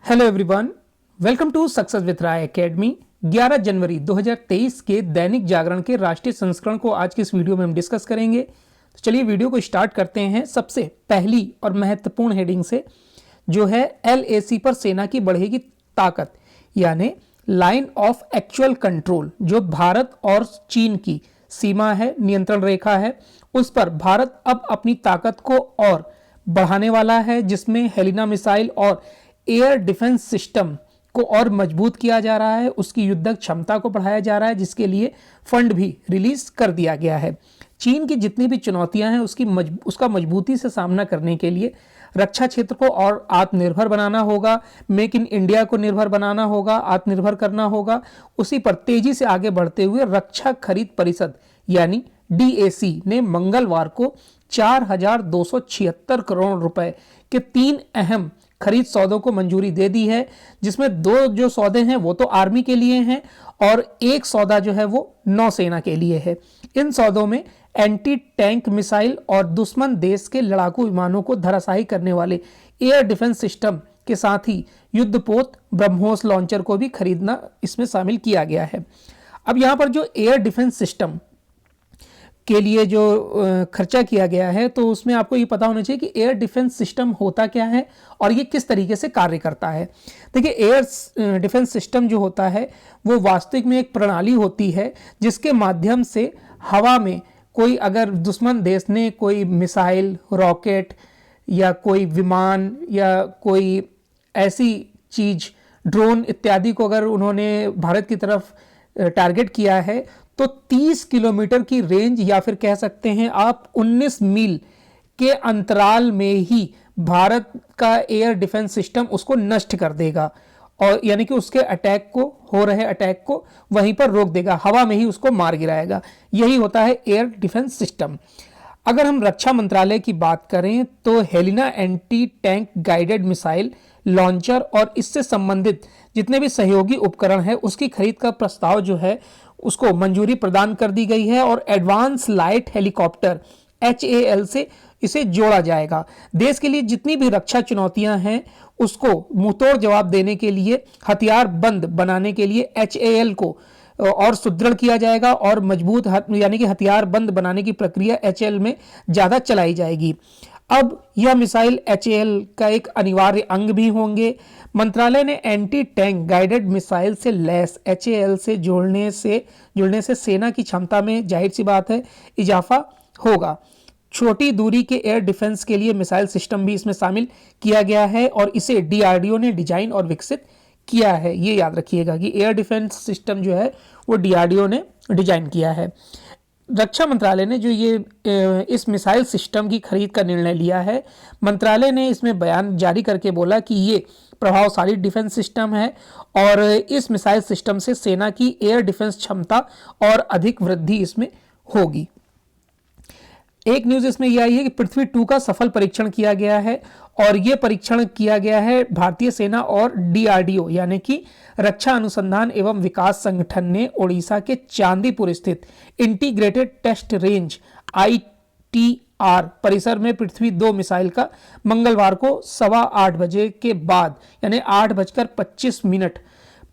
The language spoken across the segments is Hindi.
Hello everyone, welcome to Success with Rai Academy. 11 जनवरी 2023 के दैनिक जागरण के राष्ट्रीय संस्करण को आज की इस वीडियो में हम डिस्कस करेंगे। तो चलिए वीडियो को स्टार्ट करते हैं सबसे पहली और महत्वपूर्ण हेडिंग से, जो है LAC पर सेना की बढ़ेगी ताकत, यानी लाइन ऑफ एक्चुअल कंट्रोल। जो भारत और चीन की सीमा है, नियंत्रण रेखा है, उस पर भारत अब अपनी ताकत को और बढ़ाने वाला है, जिसमें हेलिना मिसाइल और एयर डिफेंस सिस्टम को और मजबूत किया जा रहा है। उसकी युद्धक क्षमता को बढ़ाया जा रहा है, जिसके लिए फंड भी रिलीज कर दिया गया है। चीन की जितनी भी चुनौतियां हैं उसका मजबूती से सामना करने के लिए रक्षा क्षेत्र को और आत्मनिर्भर बनाना होगा, मेक इन इंडिया को निर्भर बनाना होगा, आत्मनिर्भर करना होगा। उसी पर तेजी से आगे बढ़ते हुए रक्षा खरीद परिषद यानी DAC ने मंगलवार को 4,276 करोड़ रुपए के 3 अहम खरीद सौदों को मंजूरी दे दी है, जिसमें 2 जो सौदे हैं वो तो आर्मी के लिए हैं और एक सौदा जो है वो नौसेना के लिए है। इन सौदों में एंटी टैंक मिसाइल और दुश्मन देश के लड़ाकू विमानों को धराशायी करने वाले एयर डिफेंस सिस्टम के साथ ही युद्धपोत ब्रह्मोस लॉन्चर को भी खरीदना इसमें शामिल किया गया है। अब यहाँ पर जो एयर डिफेंस सिस्टम के लिए जो खर्चा किया गया है, तो उसमें आपको ये पता होना चाहिए कि एयर डिफेंस सिस्टम होता क्या है और ये किस तरीके से कार्य करता है। देखिए, एयर डिफेंस सिस्टम जो होता है वो वास्तविक में एक प्रणाली होती है जिसके माध्यम से हवा में कोई अगर दुश्मन देश ने कोई मिसाइल, रॉकेट या कोई विमान या कोई ऐसी चीज, ड्रोन इत्यादि को अगर उन्होंने भारत की तरफ टारगेट किया है, तो 30 किलोमीटर की रेंज या फिर कह सकते हैं आप 19 मील के अंतराल में ही भारत का एयर डिफेंस सिस्टम उसको नष्ट कर देगा, और यानी कि उसके हो रहे अटैक को वहीं पर रोक देगा, हवा में ही उसको मार गिराएगा। यही होता है एयर डिफेंस सिस्टम। अगर हम रक्षा मंत्रालय की बात करें तो Helina anti tank guided missile launcher और इससे संबंधित जितने भी सहयोगी उपकरण है उसकी खरीद का प्रस्ताव जो है उसको मंजूरी प्रदान कर दी गई है और एडवांस लाइट हेलीकॉप्टर HAL से इसे जोड़ा जाएगा। देश के लिए जितनी भी रक्षा चुनौतियां हैं उसको मुंहतोड़ जवाब देने के लिए, हथियार बंद बनाने के लिए HAL को और सुदृढ़ किया जाएगा और मजबूत यानी कि हथियार बंद बनाने की प्रक्रिया HAL में ज़्यादा चलाई जाएगी। अब यह मिसाइल HAL का एक अनिवार्य अंग भी होंगे। मंत्रालय ने एंटी टैंक गाइडेड मिसाइल से लैस HAL से जुड़ने से सेना की क्षमता में जाहिर सी बात है इजाफा होगा। छोटी दूरी के एयर डिफेंस के लिए मिसाइल सिस्टम भी इसमें शामिल किया गया है और इसे DRDO ने डिजाइन और विकसित किया है। ये याद रखिएगा कि एयर डिफेंस सिस्टम जो है वो DRDO ने डिजाइन किया है। रक्षा मंत्रालय ने जो ये इस मिसाइल सिस्टम की खरीद का निर्णय लिया है, मंत्रालय ने इसमें बयान जारी करके बोला कि ये प्रभावशाली डिफेंस सिस्टम है और इस मिसाइल सिस्टम से सेना की एयर डिफेंस क्षमता और अधिक वृद्धि इसमें होगी। एक न्यूज इसमें यह आई है कि पृथ्वी 2 का सफल परीक्षण किया गया है और यह परीक्षण किया गया है भारतीय सेना और DRDO यानी कि रक्षा अनुसंधान एवं विकास संगठन ने ओडिशा के चांदीपुर स्थित इंटीग्रेटेड टेस्ट रेंज ITR परिसर में पृथ्वी 2 मिसाइल का मंगलवार को 8:15 बजे के बाद यानी 8:25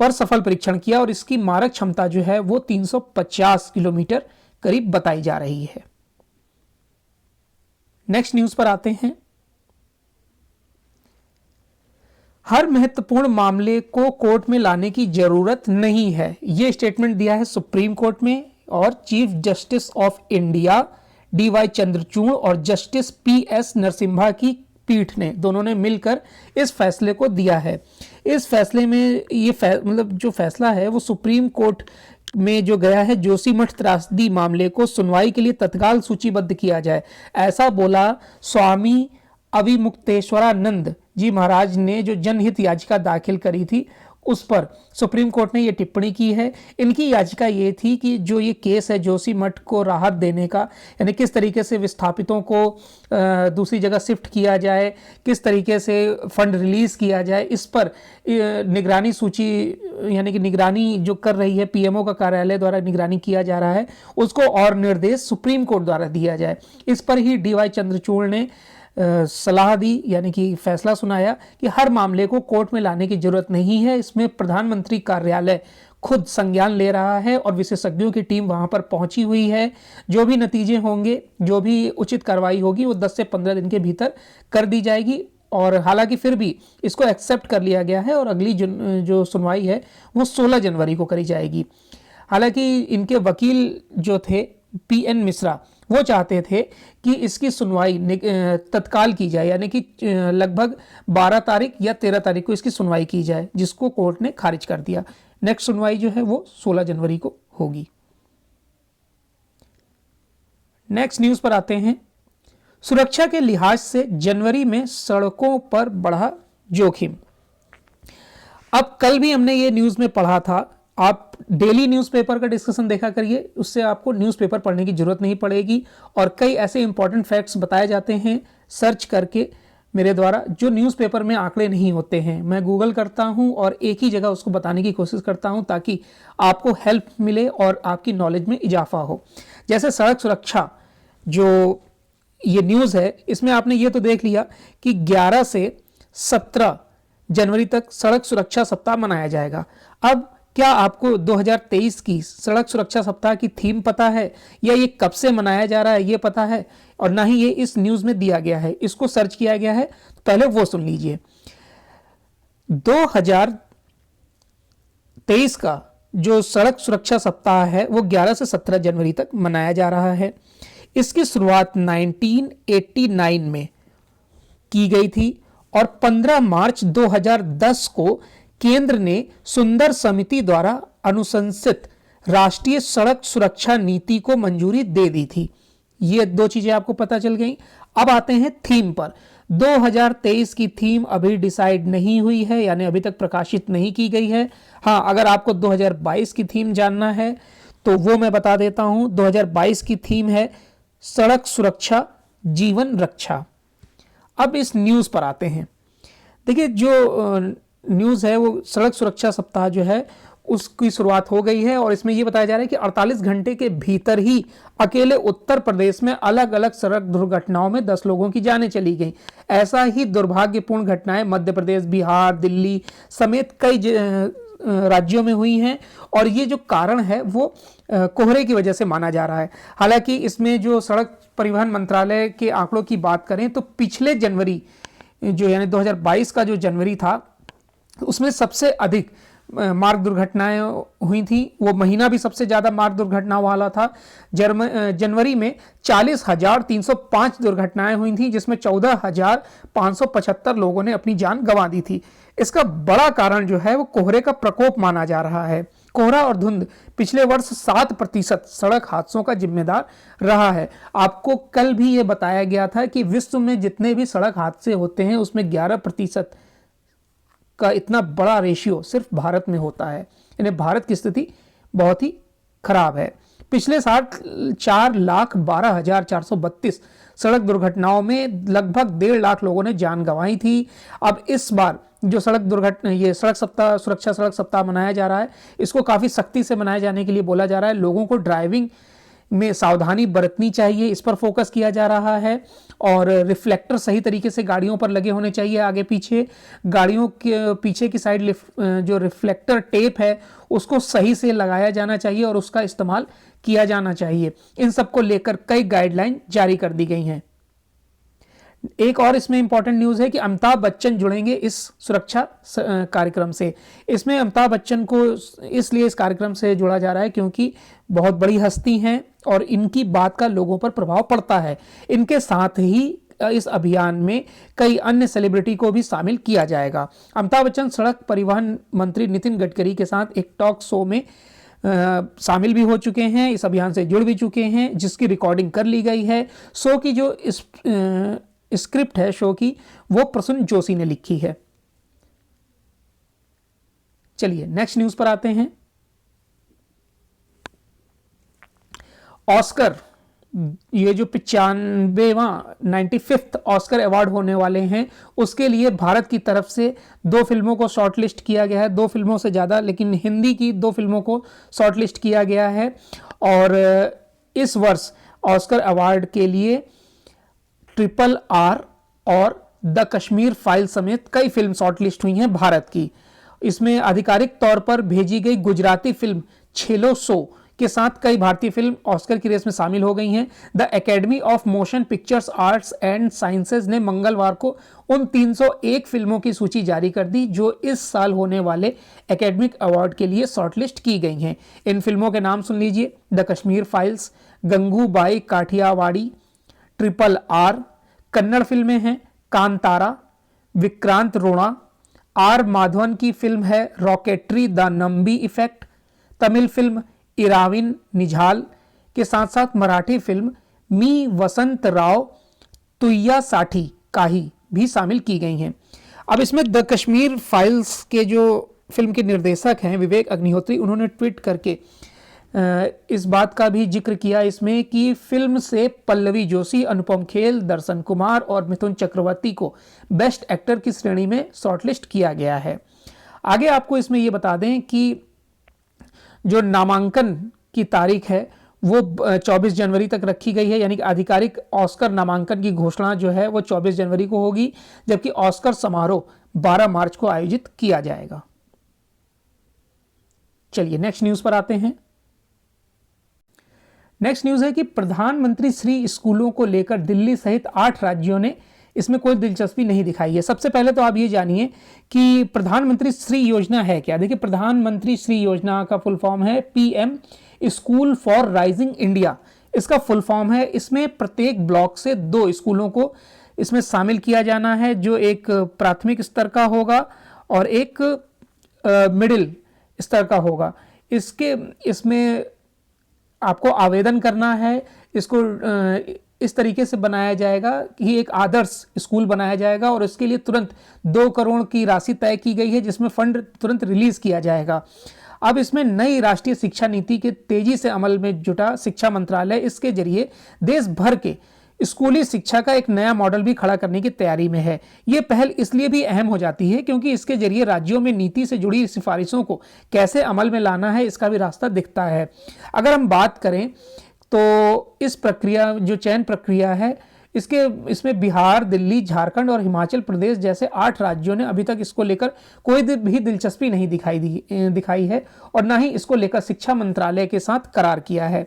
पर सफल परीक्षण किया और इसकी मारक क्षमता जो है वो 350 किलोमीटर करीब बताई जा रही है। नेक्स्ट न्यूज पर आते हैं। हर महत्वपूर्ण मामले को कोर्ट में लाने की जरूरत नहीं है, यह स्टेटमेंट दिया है सुप्रीम कोर्ट में और chief justice of India DY Chandrachud और जस्टिस PS नरसिम्हा की पीठ ने, दोनों ने मिलकर इस फैसले को दिया है। इस फैसले में जो फैसला है वो सुप्रीम कोर्ट में जो गया है, जोशीमठ त्रासदी मामले को सुनवाई के लिए तत्काल सूचीबद्ध किया जाए, ऐसा बोला स्वामी अविमुक्तेश्वरानंद जी महाराज ने, जो जनहित याचिका दाखिल करी थी उस पर सुप्रीम कोर्ट ने ये टिप्पणी की है। इनकी याचिका ये थी कि जो ये केस है जोशीमठ को राहत देने का, यानी किस तरीके से विस्थापितों को दूसरी जगह शिफ्ट किया जाए, किस तरीके से फंड रिलीज किया जाए, इस पर निगरानी सूची यानी कि निगरानी जो कर रही है PMO का कार्यालय द्वारा निगरानी किया जा रहा है, उसको और निर्देश सुप्रीम कोर्ट द्वारा दिया जाए। इस पर ही DY चंद्रचूड़ ने सलाह दी, यानी कि फैसला सुनाया कि हर मामले को कोर्ट में लाने की जरूरत नहीं है। इसमें प्रधानमंत्री कार्यालय खुद संज्ञान ले रहा है और विशेषज्ञों की टीम वहां पर पहुंची हुई है। जो भी नतीजे होंगे, जो भी उचित कार्रवाई होगी, वो 10 से 15 दिन के भीतर कर दी जाएगी। और हालांकि फिर भी इसको एक्सेप्ट कर लिया गया है और अगली जो सुनवाई है वो 16 जनवरी को करी जाएगी। हालांकि इनके वकील जो थे पीएन मिश्रा, वो चाहते थे कि इसकी सुनवाई तत्काल की जाए, यानी कि लगभग 12 तारीख या 13 तारीख को इसकी सुनवाई की जाए, जिसको कोर्ट ने खारिज कर दिया। नेक्स्ट सुनवाई जो है वो 16 जनवरी को होगी। नेक्स्ट न्यूज पर आते हैं। सुरक्षा के लिहाज से जनवरी में सड़कों पर बढ़ा जोखिम। अब कल भी हमने ये न्यूज में पढ़ा था। आप डेली न्यूज़पेपर का डिस्कशन देखा करिए, उससे आपको न्यूज़पेपर पढ़ने की जरूरत नहीं पड़ेगी। और कई ऐसे इंपॉर्टेंट फैक्ट्स बताए जाते हैं सर्च करके मेरे द्वारा, जो न्यूज़पेपर में आंकड़े नहीं होते हैं। मैं गूगल करता हूं और एक ही जगह उसको बताने की कोशिश करता हूं ताकि आपको हेल्प मिले और आपकी नॉलेज में इजाफा हो। जैसे सड़क सुरक्षा जो ये न्यूज़ है, इसमें आपने ये तो देख लिया कि 11 से 17 जनवरी तक सड़क सुरक्षा सप्ताह मनाया जाएगा। अब क्या आपको 2023 की सड़क सुरक्षा सप्ताह की थीम पता है, या ये कब से मनाया जा रहा है ये पता है? और ना ही ये इस न्यूज़ में दिया गया है, इसको सर्च किया गया है, तो पहले वो सुन लीजिए। 2023 का जो सड़क सुरक्षा सप्ताह है वो 11 से 17 जनवरी तक मनाया जा रहा है। इसकी शुरुआत 1989 में की गई थी और 15 मार्च 2010 को केंद्र ने सुंदर समिति द्वारा अनुशंसित राष्ट्रीय सड़क सुरक्षा नीति को मंजूरी दे दी थी। ये दो चीजें आपको पता चल गई। अब आते हैं थीम पर। 2023 की थीम अभी डिसाइड नहीं हुई है, यानी अभी तक प्रकाशित नहीं की गई है। हाँ, अगर आपको 2022 की थीम जानना है तो वो मैं बता देता हूं। 2022 की थीम है सड़क सुरक्षा जीवन रक्षा। अब इस न्यूज पर आते हैं। देखिए, जो न्यूज़ है वो सड़क सुरक्षा सप्ताह जो है उसकी शुरुआत हो गई है और इसमें यह बताया जा रहा है कि 48 घंटे के भीतर ही अकेले उत्तर प्रदेश में अलग अलग सड़क दुर्घटनाओं में 10 लोगों की जानें चली गई। ऐसा ही दुर्भाग्यपूर्ण घटनाएं मध्य प्रदेश, बिहार, दिल्ली समेत कई राज्यों में हुई हैं और ये जो कारण है वो कोहरे की वजह से माना जा रहा है। हालांकि इसमें जो सड़क परिवहन मंत्रालय के आंकड़ों की बात करें तो पिछले जनवरी जो यानी 2022 का जो जनवरी था उसमें सबसे अधिक मार्ग दुर्घटनाएं हुई थी। वो महीना भी सबसे ज्यादा मार्ग दुर्घटना वाला था। जनवरी में 40,305 दुर्घटनाएं हुई थी, जिसमें 14,575 लोगों ने अपनी जान गंवा दी थी। इसका बड़ा कारण जो है वो कोहरे का प्रकोप माना जा रहा है। कोहरा और धुंध पिछले वर्ष 7% सड़क हादसों का जिम्मेदार रहा है। आपको कल भी ये बताया गया था कि विश्व में जितने भी सड़क हादसे होते हैं उसमें 11% का इतना बड़ा रेशियो सिर्फ भारत में होता है। यानी भारत की स्थिति बहुत ही खराब है। पिछले साल 4,12,432 सड़क दुर्घटनाओं में लगभग 1.5 लाख लोगों ने जान गंवाई थी। अब इस बार जो सड़क दुर्घटना ये सड़क सप्ताह सुरक्षा सड़क सप्ताह मनाया जा रहा है, इसको काफ़ी सख्ती से मनाए जाने के लिए बोला जा रहा है। लोगों को ड्राइविंग में सावधानी बरतनी चाहिए, इस पर फोकस किया जा रहा है। और रिफ्लेक्टर सही तरीके से गाड़ियों पर लगे होने चाहिए आगे पीछे। गाड़ियों के पीछे की साइड जो रिफ्लेक्टर टेप है उसको सही से लगाया जाना चाहिए और उसका इस्तेमाल किया जाना चाहिए। इन सब को लेकर कई गाइडलाइन जारी कर दी गई हैं। एक और इसमें इंपॉर्टेंट न्यूज़ है कि अमिताभ बच्चन जुड़ेंगे इस सुरक्षा कार्यक्रम से। इसमें अमिताभ बच्चन को इसलिए इस कार्यक्रम से जोड़ा जा रहा है क्योंकि बहुत बड़ी हस्ती हैं और इनकी बात का लोगों पर प्रभाव पड़ता है। इनके साथ ही इस अभियान में कई अन्य सेलिब्रिटी को भी शामिल किया जाएगा। अमिताभ बच्चन सड़क परिवहन मंत्री नितिन गडकरी के साथ एक टॉक शो में शामिल भी हो चुके हैं, इस अभियान से जुड़ भी चुके हैं, जिसकी रिकॉर्डिंग कर ली गई है। शो की जो स्क्रिप्ट है शो की वो प्रसून जोशी ने लिखी है। चलिए नेक्स्ट न्यूज पर आते हैं। ऑस्कर, ये जो 95वां ऑस्कर अवार्ड होने वाले हैं उसके लिए भारत की तरफ से 2 फिल्मों को शॉर्टलिस्ट किया गया है। 2 फिल्मों से ज़्यादा, लेकिन हिंदी की 2 फिल्मों को शॉर्टलिस्ट किया गया है। और इस वर्ष ऑस्कर अवार्ड के लिए RRR और द कश्मीर फाइल समेत कई फिल्म शॉर्टलिस्ट हुई हैं भारत की। इसमें आधिकारिक तौर पर भेजी गई गुजराती फिल्म छेलो सो के साथ कई भारतीय फिल्म ऑस्कर की रेस में शामिल हो गई हैं। The academy of motion pictures arts and sciences ने मंगलवार को उन 301 फिल्मों की सूची जारी कर दी जो इस साल होने वाले एकेडमिक अवार्ड के लिए शॉर्टलिस्ट की गई हैं। इन फिल्मों के नाम सुन लीजिए: The Kashmir Files, Gangubai Kathiawadi, RRR। Kannada फिल्में हैं कांतारा, विक्रांत रोणा, आर माधवन की फिल्म है Rocketry the Nambi effect, Tamil film Iravin Nizhal के साथ साथ मराठी फिल्म मी वसंत राव तुय्या साठी काही भी शामिल की गई हैं। अब इसमें द कश्मीर फाइल्स के जो फिल्म के निर्देशक हैं विवेक अग्निहोत्री, उन्होंने ट्वीट करके इस बात का भी जिक्र किया इसमें कि फिल्म से पल्लवी जोशी, अनुपम खेर, दर्शन कुमार और मिथुन चक्रवर्ती को बेस्ट एक्टर की श्रेणी में शॉर्टलिस्ट किया गया है। आगे आपको इसमें ये बता दें कि जो नामांकन की तारीख है वो 24 जनवरी तक रखी गई है, यानी कि आधिकारिक ऑस्कर नामांकन की घोषणा जो है वो 24 जनवरी को होगी, जबकि ऑस्कर समारोह 12 मार्च को आयोजित किया जाएगा। चलिए नेक्स्ट न्यूज पर आते हैं। नेक्स्ट न्यूज है कि प्रधानमंत्री श्री स्कूलों को लेकर दिल्ली सहित 8 राज्यों ने इसमें कोई दिलचस्पी नहीं दिखाई है। सबसे पहले तो आप ये जानिए कि प्रधानमंत्री श्री योजना है क्या। देखिए, प्रधानमंत्री श्री योजना का फुल फॉर्म है PM school for rising India, इसका फुल फॉर्म है। इसमें प्रत्येक ब्लॉक से 2 स्कूलों को इसमें शामिल किया जाना है, जो एक प्राथमिक स्तर का होगा और एक मिडिल स्तर का होगा। इसमें आपको आवेदन करना है। इसको इस तरीके से बनाया जाएगा कि एक आदर्श स्कूल बनाया जाएगा और इसके लिए तुरंत 2 करोड़ की राशि तय की गई है, जिसमें फंड तुरंत रिलीज किया जाएगा। अब इसमें नई राष्ट्रीय शिक्षा नीति के तेजी से अमल में जुटा शिक्षा मंत्रालय इसके जरिए देश भर के स्कूली शिक्षा का एक नया मॉडल भी खड़ा करने की तैयारी में है। ये पहल इसलिए भी अहम हो जाती है क्योंकि इसके जरिए राज्यों में नीति से जुड़ी सिफारिशों को कैसे अमल में लाना है इसका भी रास्ता दिखता है। अगर हम बात करें तो इस प्रक्रिया जो चयन प्रक्रिया है इसमें बिहार, दिल्ली, झारखंड और हिमाचल प्रदेश जैसे 8 राज्यों ने अभी तक इसको लेकर कोई भी दिलचस्पी नहीं दिखाई है और ना ही इसको लेकर शिक्षा मंत्रालय के साथ करार किया है।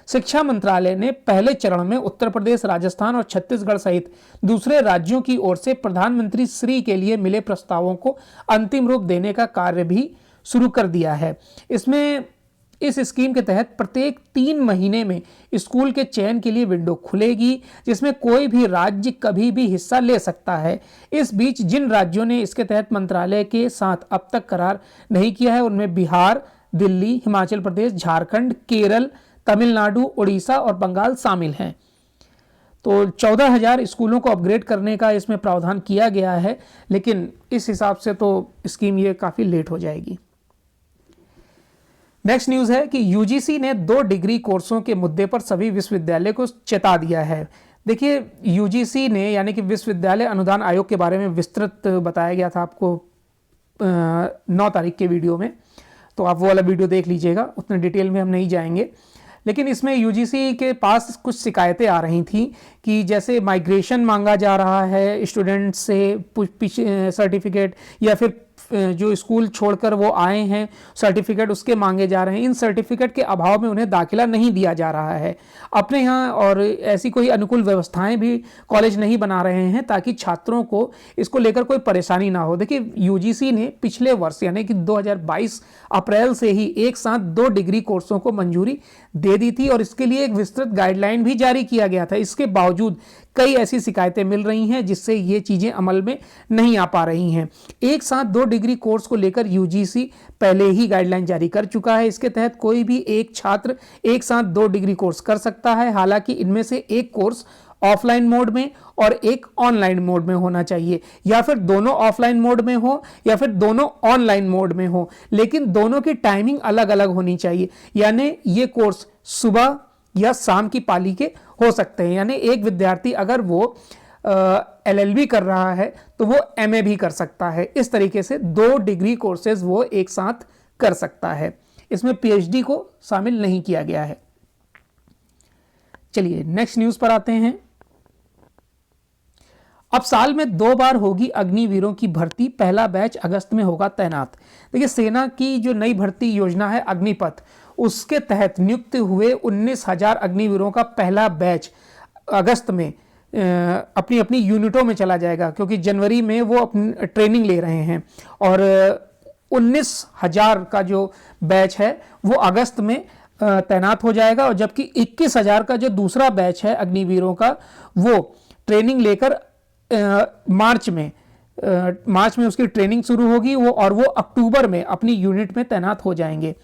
शिक्षा मंत्रालय ने पहले चरण में उत्तर प्रदेश, राजस्थान और छत्तीसगढ़ सहित दूसरे राज्यों की ओर से प्रधानमंत्री श्री के लिए मिले प्रस्तावों को अंतिम रूप देने का कार्य भी शुरू कर दिया है। इस स्कीम के तहत प्रत्येक 3 महीने में स्कूल के चयन के लिए विंडो खुलेगी, जिसमें कोई भी राज्य कभी भी हिस्सा ले सकता है। इस बीच जिन राज्यों ने इसके तहत मंत्रालय के साथ अब तक करार नहीं किया है उनमें बिहार, दिल्ली, हिमाचल प्रदेश, झारखंड, केरल, तमिलनाडु, उड़ीसा और बंगाल शामिल हैं। तो 14,000 स्कूलों को अपग्रेड करने का इसमें प्रावधान किया गया है, लेकिन इस हिसाब से तो स्कीम ये काफ़ी लेट हो जाएगी। नेक्स्ट न्यूज़ है कि UGC ने 2 डिग्री कोर्सों के मुद्दे पर सभी विश्वविद्यालय को चेता दिया है। देखिए, UGC ने यानी कि विश्वविद्यालय अनुदान आयोग के बारे में विस्तृत बताया गया था आपको 9 तारीख के वीडियो में, तो आप वो वाला वीडियो देख लीजिएगा, उतने डिटेल में हम नहीं जाएंगे। लेकिन इसमें UGC के पास कुछ शिकायतें आ रही थी कि जैसे माइग्रेशन मांगा जा रहा है स्टूडेंट से सर्टिफिकेट, या फिर जो स्कूल छोड़कर वो आए हैं सर्टिफिकेट उसके मांगे जा रहे हैं। इन सर्टिफिकेट के अभाव में उन्हें दाखिला नहीं दिया जा रहा है अपने यहाँ, और ऐसी कोई अनुकूल व्यवस्थाएं भी कॉलेज नहीं बना रहे हैं ताकि छात्रों को इसको लेकर कोई परेशानी ना हो। देखिए, UGC ने पिछले वर्ष यानी कि 2022 अप्रैल से ही एक साथ 2 डिग्री कोर्सों को मंजूरी दे दी थी और इसके लिए एक विस्तृत गाइडलाइन भी जारी किया गया था। इसके बावजूद कई ऐसी शिकायतें मिल रही हैं जिससे ये चीजें अमल में नहीं आ पा रही हैं। एक साथ 2 डिग्री कोर्स को लेकर UGC पहले ही गाइडलाइन जारी कर चुका है। इसके तहत कोई भी एक छात्र एक साथ 2 डिग्री कोर्स कर सकता है। हालांकि इनमें से एक कोर्स ऑफलाइन मोड में और एक ऑनलाइन मोड में होना चाहिए, या फिर दोनों ऑफलाइन मोड में हो या फिर दोनों ऑनलाइन मोड में हो, लेकिन दोनों की टाइमिंग अलग अलग होनी चाहिए। यानी ये कोर्स सुबह या शाम की पाली के हो सकते हैं। यानी एक विद्यार्थी अगर वो LLB कर रहा है तो वो MA भी कर सकता है। इस तरीके से 2 डिग्री कोर्सेज वो एक साथ कर सकता है। इसमें PhD को शामिल नहीं किया गया है। चलिए नेक्स्ट न्यूज पर आते हैं। अब साल में 2 बार होगी अग्निवीरों की भर्ती, पहला बैच अगस्त में होगा तैनात। देखिए, सेना की जो नई भर्ती योजना है अग्निपथ, उसके तहत नियुक्त हुए 19,000 अग्निवीरों का पहला बैच अगस्त में अपनी अपनी यूनिटों में चला जाएगा, क्योंकि जनवरी में वो अपनी ट्रेनिंग ले रहे हैं। और 19,000 का जो बैच है वो अगस्त में तैनात हो जाएगा, और जबकि 21,000 का जो दूसरा बैच है अग्निवीरों का, वो ट्रेनिंग लेकर मार्च में उसकी ट्रेनिंग शुरू होगी, वो अक्टूबर में अपनी यूनिट में तैनात हो जाएंगे।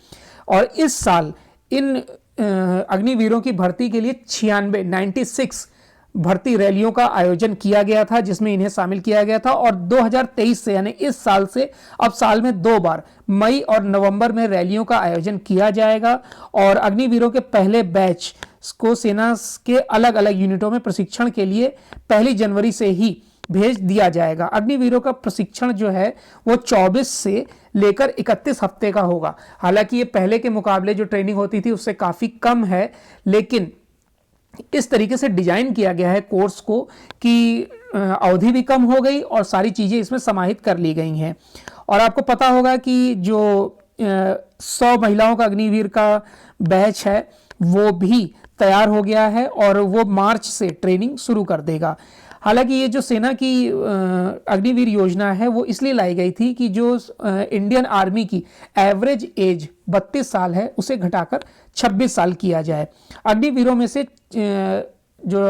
और इस साल इन अग्निवीरों की भर्ती के लिए 96 भर्ती रैलियों का आयोजन किया गया था, जिसमें इन्हें शामिल किया गया था। और 2023 से, यानी इस साल से, अब साल में 2 बार मई और नवंबर में रैलियों का आयोजन किया जाएगा। और अग्निवीरों के पहले बैच को सेना के अलग अलग यूनिटों में प्रशिक्षण के लिए 1 जनवरी से ही भेज दिया जाएगा। अग्निवीरों का प्रशिक्षण जो है वो 24 से लेकर 31 हफ्ते का होगा। हालांकि ये पहले के मुकाबले जो ट्रेनिंग होती थी उससे काफ़ी कम है, लेकिन इस तरीके से डिजाइन किया गया है कोर्स को कि अवधि भी कम हो गई और सारी चीज़ें इसमें समाहित कर ली गई हैं। और आपको पता होगा कि जो 100 महिलाओं का अग्निवीर का बैच है वो भी तैयार हो गया है और वो मार्च से ट्रेनिंग शुरू कर देगा। हालांकि ये जो सेना की अग्निवीर योजना है वो इसलिए लाई गई थी कि जो इंडियन आर्मी की एवरेज एज 32 साल है उसे घटाकर 26 साल किया जाए। अग्निवीरों में से जो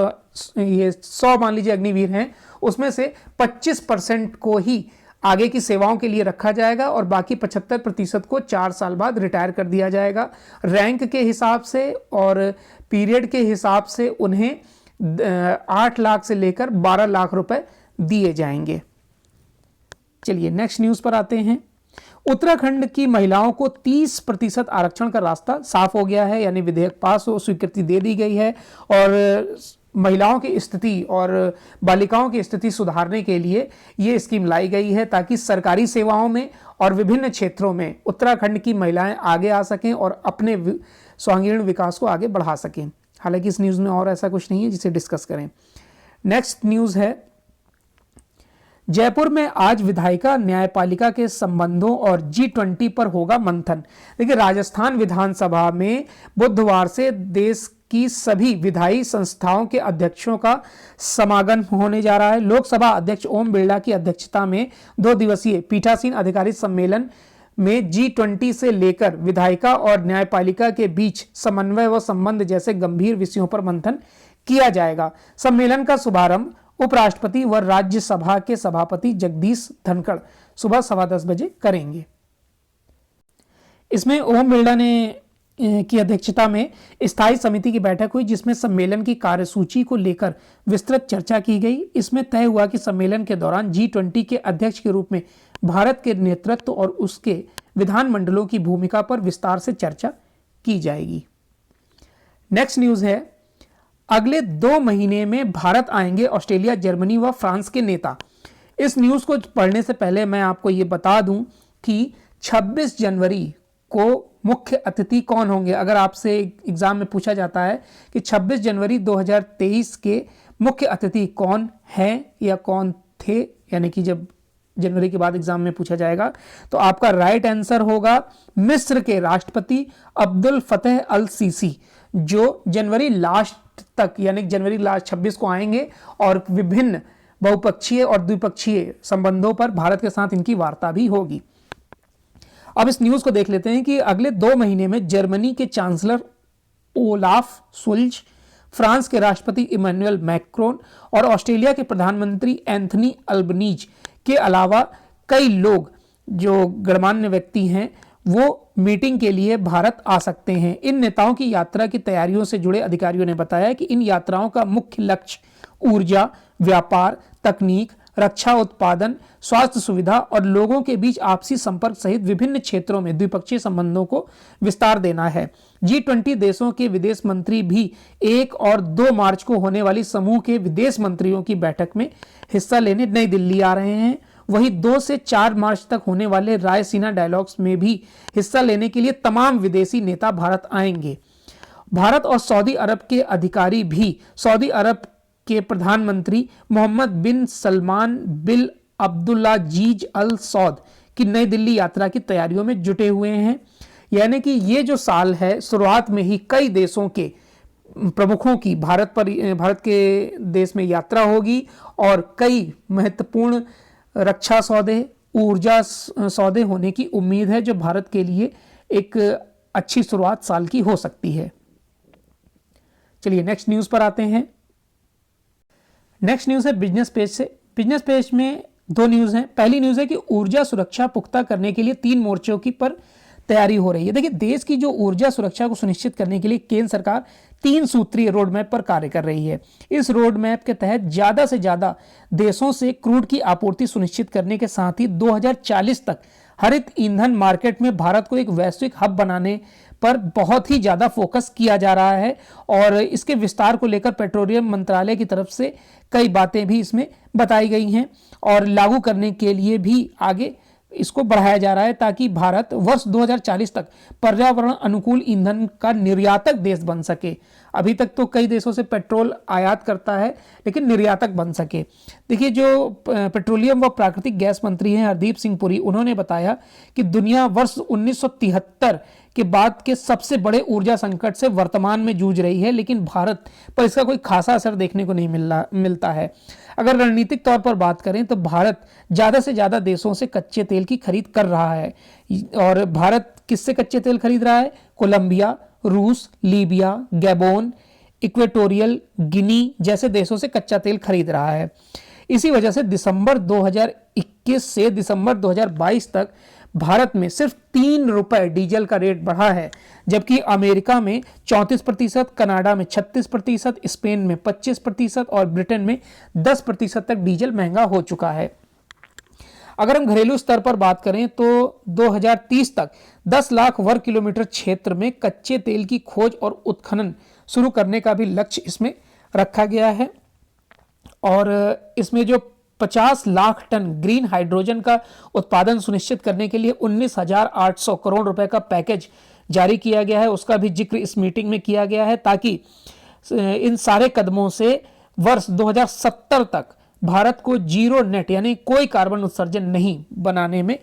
ये 100 मान लीजिए अग्निवीर हैं, उसमें से 25% को ही आगे की सेवाओं के लिए रखा जाएगा और बाकी 75% को 4 साल बाद रिटायर कर दिया जाएगा। रैंक के हिसाब से और पीरियड के हिसाब से उन्हें 8 लाख से लेकर 12 लाख रुपए दिए जाएंगे। चलिए नेक्स्ट न्यूज पर आते हैं। उत्तराखंड की महिलाओं को 30% आरक्षण का रास्ता साफ हो गया है, यानी विधेयक पास हो, स्वीकृति दे दी गई है। और महिलाओं की स्थिति और बालिकाओं की स्थिति सुधारने के लिए ये स्कीम लाई गई है, ताकि सरकारी सेवाओं में और विभिन्न क्षेत्रों में उत्तराखंड की महिलाएं आगे आ सकें और अपने स्वांगीण विकास को आगे बढ़ा सकें। हालांकि इस न्यूज़ में और ऐसा कुछ नहीं है जिसे डिस्कस करें। नेक्स्ट न्यूज़ है, जयपुर में आज विधायिका न्यायपालिका के संबंधों और G20 पर होगा मंथन। देखिए, राजस्थान विधानसभा में बुधवार से देश की सभी विधायी संस्थाओं के अध्यक्षों का समागम होने जा रहा है। लोकसभा अध्यक्ष ओम बिरला की अध्यक्षता में 2 दिवसीय पीठासीन अधिकारी सम्मेलन में G20 से लेकर विधायिका और न्यायपालिका के बीच समन्वय व संबंध जैसे गंभीर विषयों पर मंथन किया जाएगा। सम्मेलन का शुभारंभ उपराष्ट्रपति व राज्यसभा के सभापति जगदीश धनखड़ सुबह 10:15 बजे करेंगे। इसमें ओम बिरला ने की अध्यक्षता में स्थायी समिति की बैठक हुई, जिसमें सम्मेलन की कार्यसूची को लेकर विस्तृत चर्चा की गई। इसमें तय हुआ कि सम्मेलन के दौरान G20 के अध्यक्ष के रूप में भारत के नेतृत्व और उसके विधानमंडलों की भूमिका पर विस्तार से चर्चा की जाएगी। नेक्स्ट न्यूज है, अगले 2 महीने में भारत आएंगे ऑस्ट्रेलिया, जर्मनी व फ्रांस के नेता। इस न्यूज़ को पढ़ने से पहले मैं आपको ये बता दूं कि 26 जनवरी को मुख्य अतिथि कौन होंगे। अगर आपसे एग्जाम में पूछा जाता है कि 26 जनवरी 2023 के मुख्य अतिथि कौन हैं या कौन थे, यानी कि जब जनवरी के बाद एग्जाम में पूछा जाएगा, तो आपका राइट आंसर होगा मिस्र के राष्ट्रपति अब्दुल फतेह अल सीसी, जो जनवरी लास्ट तक, यानी जनवरी लास्ट 26 को आएंगे और विभिन्न बहुपक्षीय और द्विपक्षीय संबंधों पर भारत के साथ इनकी वार्ता भी होगी। अब इस न्यूज को देख लेते हैं कि अगले 2 महीने में जर्मनी के चांसलर ओलाफ सुल्ज, फ्रांस के राष्ट्रपति इमैनुअल मैक्रोन और ऑस्ट्रेलिया के प्रधानमंत्री एंथनी अल्बनीज के अलावा कई लोग जो गणमान्य व्यक्ति हैं वो मीटिंग के लिए भारत आ सकते हैं। इन नेताओं की यात्रा की तैयारियों से जुड़े अधिकारियों ने बताया कि इन यात्राओं का मुख्य लक्ष्य ऊर्जा, व्यापार, तकनीक, रक्षा उत्पादन, स्वास्थ्य सुविधा और लोगों के बीच आपसी संपर्क सहित विभिन्न क्षेत्रों में द्विपक्षीय संबंधों को विस्तार देना है। G20 देशों के विदेश मंत्री भी 1 और 2 मार्च को होने वाली समूह के विदेश मंत्रियों की बैठक में हिस्सा लेने नई दिल्ली आ रहे हैं। वहीं 2 से 4 मार्च तक होने वाले रायसीना डायलॉग्स में भी हिस्सा लेने के लिए तमाम विदेशी नेता भारत आएंगे। भारत और सऊदी अरब के अधिकारी भी सऊदी अरब के प्रधानमंत्री मोहम्मद बिन सलमान बिन अब्दुल्लाजीज अल सौद की नई दिल्ली यात्रा की तैयारियों में जुटे हुए हैं। यानी कि ये जो साल है, शुरुआत में ही कई देशों के प्रमुखों की भारत के देश में यात्रा होगी और कई महत्वपूर्ण रक्षा सौदे, ऊर्जा सौदे होने की उम्मीद है, जो भारत के लिए एक अच्छी शुरुआत साल की हो सकती है। चलिए नेक्स्ट न्यूज़ पर आते हैं। नेक्स्ट न्यूज़ है बिजनेस पेज से। बिजनेस पेज में दो न्यूज़ हैं। पहली न्यूज़ है कि ऊर्जा सुरक्षा पुख्ता करने के लिए 3 मोर्चों की पर तैयारी हो रही है। देखिए, देश की जो ऊर्जा सुरक्षा को सुनिश्चित करने के लिए केंद्र सरकार 3 सूत्रीय रोड मैप पर कार्य कर रही है। इस रोड मैप के तहत ज़्यादा से ज़्यादा देशों से क्रूड की आपूर्ति सुनिश्चित करने के साथ ही 2040 तक हरित ईंधन मार्केट में भारत को एक वैश्विक हब बनाने पर बहुत ही ज़्यादा फोकस किया जा रहा है और इसके विस्तार को लेकर पेट्रोलियम मंत्रालय की तरफ से कई बातें भी इसमें बताई गई हैं और लागू करने के लिए भी आगे इसको बढ़ाया जा रहा है, ताकि भारत वर्ष 2040 तक पर्यावरण अनुकूल ईंधन का निर्यातक देश बन सके। अभी तक तो कई देशों से पेट्रोल आयात करता है, लेकिन निर्यातक बन सके। देखिए, जो पेट्रोलियम व प्राकृतिक गैस मंत्री हैं हरदीप सिंह पुरी, उन्होंने बताया कि दुनिया वर्ष 1973 के बाद के सबसे बड़े ऊर्जा संकट से वर्तमान में जूझ रही है, लेकिन भारत पर इसका कोई खासा असर देखने को नहीं मिलता है। अगर रणनीतिक तौर पर बात करें तो भारत ज़्यादा से ज़्यादा देशों से कच्चे तेल की खरीद कर रहा है। और भारत किससे कच्चे तेल खरीद रहा है? कोलंबिया, रूस, लीबिया, गैबोन, इक्वेटोरियल गिनी जैसे देशों से कच्चा तेल खरीद रहा है। इसी वजह से दिसंबर 2021 से दिसंबर 2022 तक भारत में सिर्फ 3 रुपए डीजल का रेट बढ़ा है, जबकि अमेरिका में 34%, कनाडा में 36%, स्पेन में 25% और ब्रिटेन में 10% तक डीजल महंगा हो चुका है। अगर हम घरेलू स्तर पर बात करें तो 2030 तक 10 लाख वर्ग किलोमीटर क्षेत्र में कच्चे तेल की खोज और उत्खनन शुरू करने का भी लक्ष्य इसमें रखा गया है और इसमें जो 50 लाख टन ग्रीन हाइड्रोजन का उत्पादन सुनिश्चित करने के लिए 19,800 करोड़ रुपए का पैकेज जारी किया गया है, उसका भी जिक्र इस मीटिंग में किया गया है, ताकि इन सारे कदमों से वर्ष 2070 तक भारत को जीरो नेट यानी कोई कार्बन उत्सर्जन नहीं बनाने में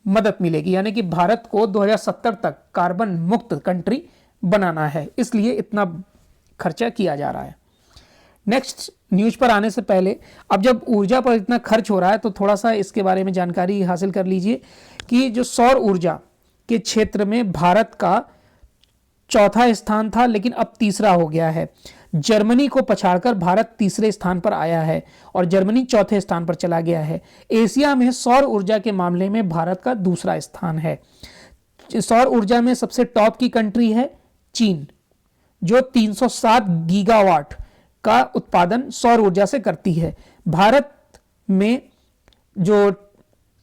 मदद मिलेगी। यानी कि भारत को 2070 तक कार्बन मुक्त कंट्री बनाना है, इसलिए इतना खर्चा किया जा रहा है। नेक्स्ट न्यूज पर आने से पहले, अब जब ऊर्जा पर इतना खर्च हो रहा है तो थोड़ा सा इसके बारे में जानकारी हासिल कर लीजिए कि जो सौर ऊर्जा के क्षेत्र में भारत का 4था स्थान था, लेकिन अब 3रा हो गया है। जर्मनी को पछाड़कर भारत 3रे स्थान पर आया है और जर्मनी 4थे स्थान पर चला गया है। एशिया में सौर ऊर्जा के मामले में भारत का 2रा स्थान है। सौर ऊर्जा में सबसे टॉप की कंट्री है चीन, जो 307 गीगावाट का उत्पादन सौर ऊर्जा से करती है। भारत में जो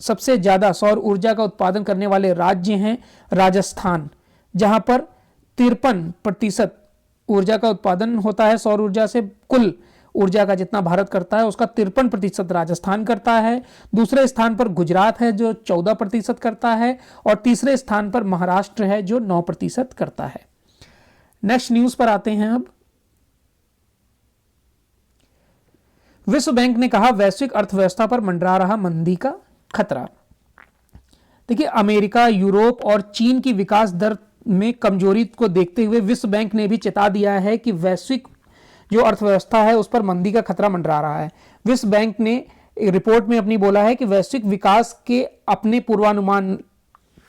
सबसे ज्यादा सौर ऊर्जा का उत्पादन करने वाले राज्य हैं राजस्थान, जहां पर 53% ऊर्जा का उत्पादन होता है सौर ऊर्जा से। कुल ऊर्जा का जितना भारत करता है उसका 53% राजस्थान करता है। दूसरे स्थान पर गुजरात है जो 14% करता है और तीसरे स्थान पर महाराष्ट्र है जो 9% करता है। नेक्स्ट न्यूज पर आते हैं। अब विश्व बैंक ने कहा वैश्विक अर्थव्यवस्था पर मंडरा रहा मंदी का खतरा। देखिए, अमेरिका, यूरोप और चीन की विकास दर में कमजोरी को देखते हुए विश्व बैंक ने भी चेता दिया है कि वैश्विक जो अर्थव्यवस्था है उस पर मंदी का खतरा मंडरा रहा है। विश्व बैंक ने रिपोर्ट में अपनी बोला है कि वैश्विक विकास के अपने पूर्वानुमान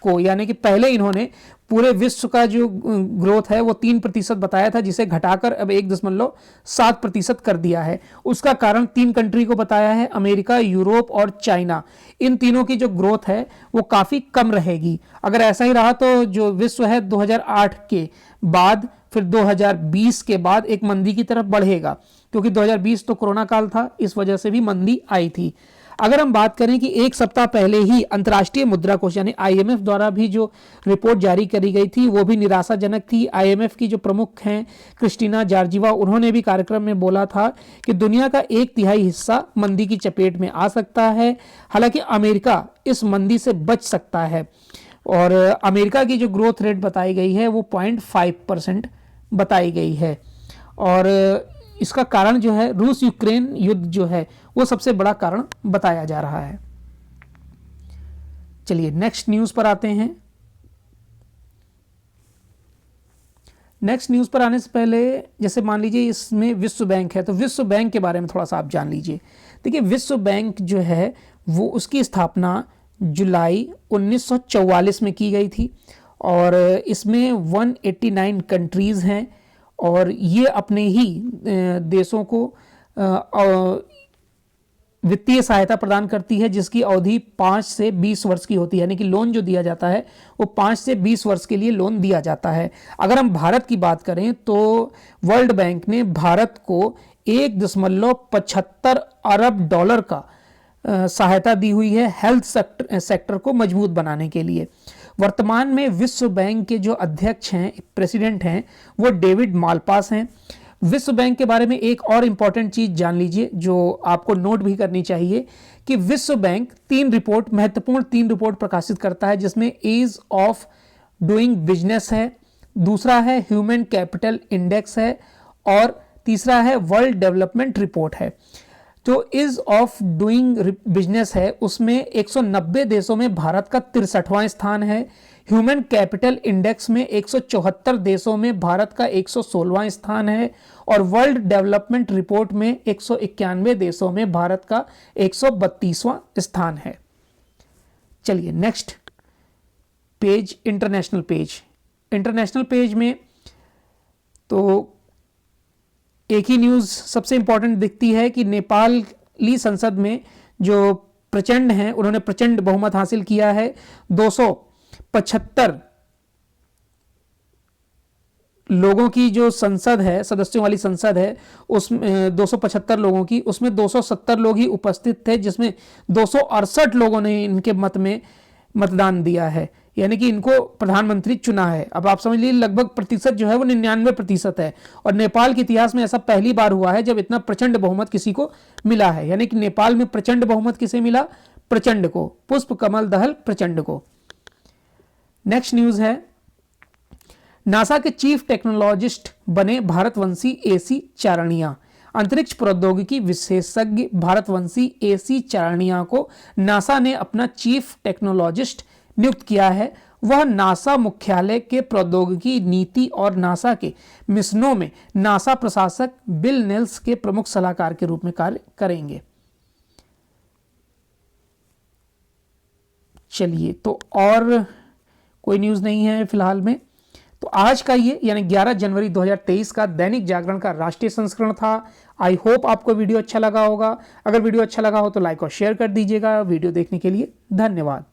को, यानी कि पहले इन्होंने पूरे विश्व का जो ग्रोथ है वो 3% बताया था, जिसे घटाकर अब 1.7% कर दिया है। उसका कारण 3 कंट्री को बताया है, अमेरिका, यूरोप और चाइना। इन तीनों की जो ग्रोथ है वो काफ़ी कम रहेगी। अगर ऐसा ही रहा तो जो विश्व है 2008 के बाद फिर 2020 के बाद एक मंदी की तरफ बढ़ेगा, क्योंकि 2020 तो कोरोना काल था, इस वजह से भी मंदी आई थी। अगर हम बात करें कि एक सप्ताह पहले ही अंतर्राष्ट्रीय मुद्रा कोष यानी IMF द्वारा भी जो रिपोर्ट जारी करी गई थी वो भी निराशाजनक थी। IMF की जो प्रमुख हैं क्रिस्टीना जॉर्जिवा, उन्होंने भी कार्यक्रम में बोला था कि दुनिया का 1/3 हिस्सा मंदी की चपेट में आ सकता है। हालांकि अमेरिका इस मंदी से बच सकता है और अमेरिका की जो ग्रोथ रेट बताई गई है वो 0.5% बताई गई है और इसका कारण जो है रूस यूक्रेन युद्ध जो है वो सबसे बड़ा कारण बताया जा रहा है। चलिए नेक्स्ट न्यूज पर आते हैं। नेक्स्ट न्यूज पर आने से पहले जैसे मान लीजिए इसमें विश्व बैंक है, तो विश्व बैंक के बारे में थोड़ा सा आप जान लीजिए। देखिए विश्व बैंक जो है वो उसकी स्थापना जुलाई 1944 में की गई थी और इसमें 189 कंट्रीज़ हैं और ये अपने ही देशों को वित्तीय सहायता प्रदान करती है जिसकी अवधि 5 से 20 वर्ष की होती है, यानी कि लोन जो दिया जाता है वो 5 से 20 वर्ष के लिए लोन दिया जाता है। अगर हम भारत की बात करें तो वर्ल्ड बैंक ने भारत को 1.75 अरब डॉलर का सहायता दी हुई है हेल्थ सेक्टर को मजबूत बनाने के लिए। वर्तमान में विश्व बैंक के जो अध्यक्ष हैं, प्रेसिडेंट हैं, वो डेविड मालपास हैं। विश्व बैंक के बारे में एक और इम्पॉर्टेंट चीज जान लीजिए जो आपको नोट भी करनी चाहिए कि विश्व बैंक महत्वपूर्ण तीन रिपोर्ट प्रकाशित करता है, जिसमें ईज ऑफ डूइंग बिजनेस है, दूसरा है ह्यूमन कैपिटल इंडेक्स है और तीसरा है वर्ल्ड डेवलपमेंट रिपोर्ट है। जो ईज ऑफ डूइंग बिजनेस है उसमें 190 देशों में भारत का 63वां स्थान है। ह्यूमन कैपिटल इंडेक्स में 174 देशों में भारत का 116वां स्थान है और वर्ल्ड डेवलपमेंट रिपोर्ट में 191 देशों में भारत का 132वां स्थान है। चलिए next page, international page. International page में तो एक ही न्यूज सबसे इंपॉर्टेंट दिखती है कि नेपाली संसद में जो प्रचंड हैं उन्होंने प्रचंड बहुमत हासिल किया है। 275 लोगों की जो संसद है, सदस्यों वाली संसद है, उसमें 275 लोगों की, उसमें 270 लोग ही उपस्थित थे, जिसमें 268 लोगों ने इनके मत में मतदान दिया है, यानी कि इनको प्रधानमंत्री चुना है। अब आप समझ लीजिए लगभग प्रतिशत जो है वो 99% है और नेपाल के इतिहास में ऐसा पहली बार हुआ है जब इतना प्रचंड बहुमत किसी को मिला है, यानी कि नेपाल में प्रचंड बहुमत किसे मिला? प्रचंड को, पुष्प कमल दहल प्रचंड को। नेक्स्ट न्यूज है, नासा के चीफ टेक्नोलॉजिस्ट बने भारतवंशी एसी चारणिया। अंतरिक्ष प्रौद्योगिकी विशेषज्ञ भारतवंशी एसी चारणिया को नासा ने अपना चीफ टेक्नोलॉजिस्ट नियुक्त किया है। वह नासा मुख्यालय के प्रौद्योगिकी नीति और नासा के मिशनों में नासा प्रशासक बिल नेल्स के प्रमुख सलाहकार के रूप में कार्य करेंगे। चलिए, तो और कोई न्यूज़ नहीं है फिलहाल में। तो आज का ये यानी 11 जनवरी 2023 का दैनिक जागरण का राष्ट्रीय संस्करण था। आई होप आपको वीडियो अच्छा लगा होगा। अगर वीडियो अच्छा लगा हो तो लाइक और शेयर कर दीजिएगा। वीडियो देखने के लिए धन्यवाद।